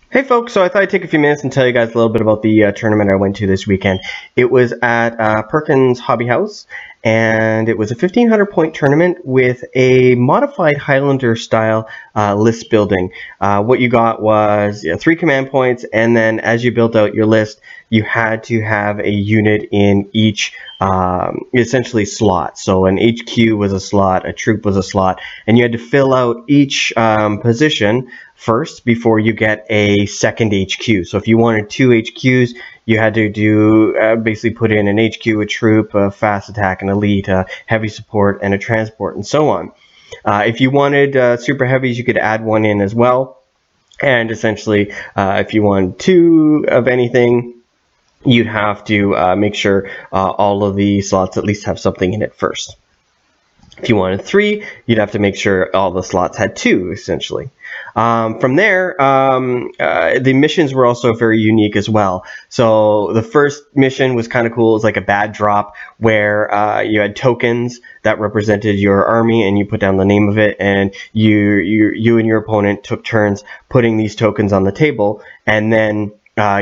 Hey folks, so I thought I'd take a few minutes and tell you guys a little bit about the tournament I went to this weekend. It was at Perkins Hobby House, and it was a 1,500 point tournament with a modified Highlander style list building. What you got was 3 command points, and then as you built out your list, you had to have a unit in each essentially slot. So an HQ was a slot, a troop was a slot, and you had to fill out each position first before you get a second HQ. So if you wanted 2 HQs, you had to do basically put in an HQ, a troop, a fast attack, an elite, a heavy support, and a transport, and so on. If you wanted super heavies, you could add one in as well. And essentially, if you wanted 2 of anything, you'd have to make sure all of the slots at least have something in it first. If you wanted 3, you'd have to make sure all the slots had 2, essentially. From there, the missions were also very unique as well. So the first mission was kind of cool. It was like a bad drop where you had tokens that represented your army, and you put down the name of it, and you and your opponent took turns putting these tokens on the table, and then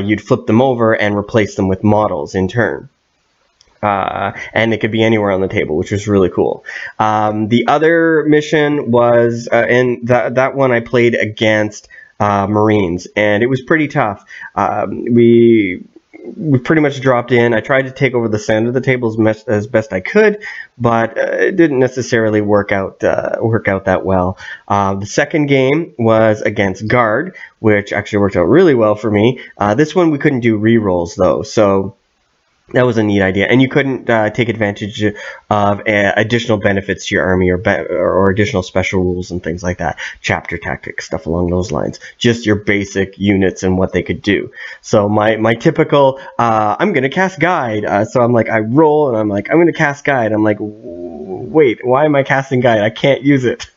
you'd flip them over and replace them with models in turn. And it could be anywhere on the table, which was really cool. The other mission was, and that one I played against Marines, and it was pretty tough. We pretty much dropped in. I tried to take over the center of the table as best I could, but it didn't necessarily work out that well. The second game was against Guard, which actually worked out really well for me. This one we couldn't do rerolls though, so that was a neat idea, and you couldn't take advantage of additional benefits to your army or additional special rules and things like that, chapter tactics, stuff along those lines. Just your basic units and what they could do. So my typical, I'm gonna cast guide. So I'm like, I roll and I'm like, I'm gonna cast guide. I'm like, wait, why am I casting guide? I can't use it.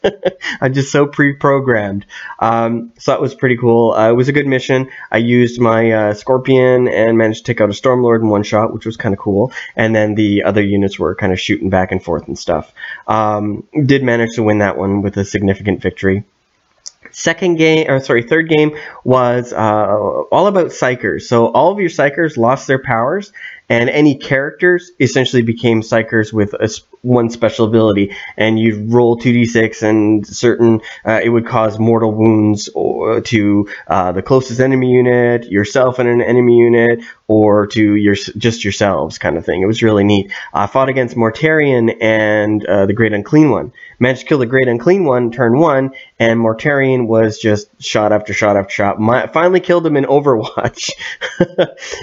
I'm just so pre-programmed. So that was pretty cool. It was a good mission. I used my Scorpion and managed to take out a Stormlord in one shot, which was kind of cool. And then the other units were kind of shooting back and forth and stuff. Did manage to win that one with a significant victory. Third game was all about psychers. So all of your psychers lost their powers, and any characters essentially became psychers with one special ability, and you'd roll 2d6, and certain it would cause mortal wounds to the closest enemy unit, yourself and an enemy unit, or to just yourselves, kind of thing. It was really neat. I fought against Mortarion and the Great Unclean One. Managed to kill the Great Unclean One turn 1, and Mortarion was just shot after shot after shot. Finally killed him in Overwatch,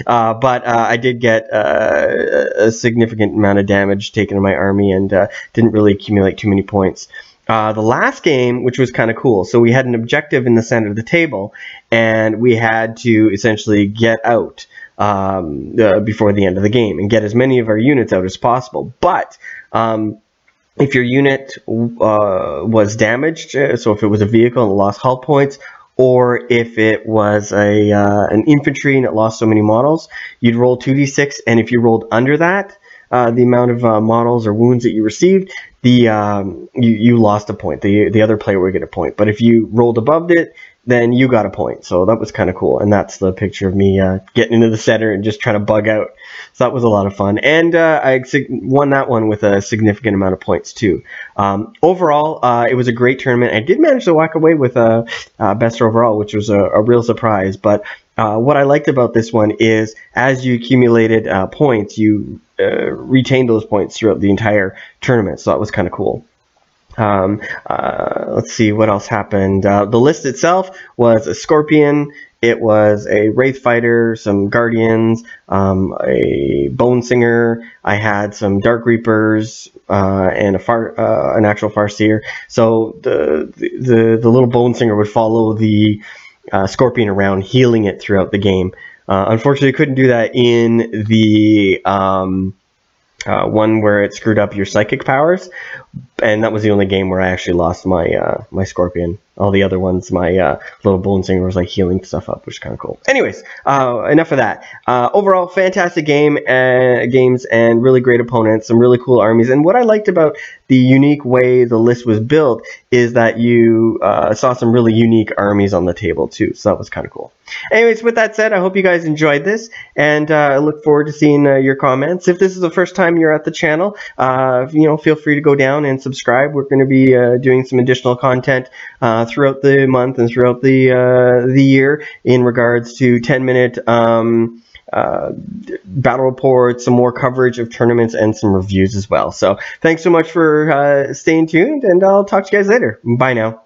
but I did get a significant amount of damage taken in my army, and didn't really accumulate too many points. The last game, which was kind of cool, so we had an objective in the center of the table, and we had to essentially get out before the end of the game and get as many of our units out as possible. But if your unit was damaged, so if it was a vehicle and it lost hull points, or if it was an infantry and it lost so many models, you'd roll 2d6, and if you rolled under that, the amount of models or wounds that you received, you lost a point. The other player would get a point. But if you rolled above it, then you got a point. So that was kind of cool. And that's the picture of me getting into the center and just trying to bug out. So that was a lot of fun. And I won that one with a significant amount of points too. Overall, it was a great tournament. I did manage to walk away with a best overall, which was a real surprise. But what I liked about this one is as you accumulated points, you retained those points throughout the entire tournament. So that was kind of cool. Let's see what else happened. The list itself was a Scorpion, it was a Wraith Fighter, some Guardians, a Bone Singer, I had some Dark Reapers, and an actual Farseer. So the little Bone Singer would follow the Scorpion around, healing it throughout the game. Unfortunately, couldn't do that in the one where it screwed up your psychic powers, And that was the only game where I actually lost my my Scorpion. All the other ones, my little Bone Singer was like healing stuff up, which is kind of cool. Anyways, enough of that. Overall, fantastic games and really great opponents, some really cool armies. And what I liked about the unique way the list was built is that you saw some really unique armies on the table too. So that was kind of cool. Anyways, with that said, I hope you guys enjoyed this, and I look forward to seeing your comments. If this is the first time you're at the channel, feel free to go down and subscribe. We're going to be doing some additional content throughout the month and throughout the year in regards to 10-minute battle reports, some more coverage of tournaments, and some reviews as well. So thanks so much for staying tuned, and I'll talk to you guys later. Bye now.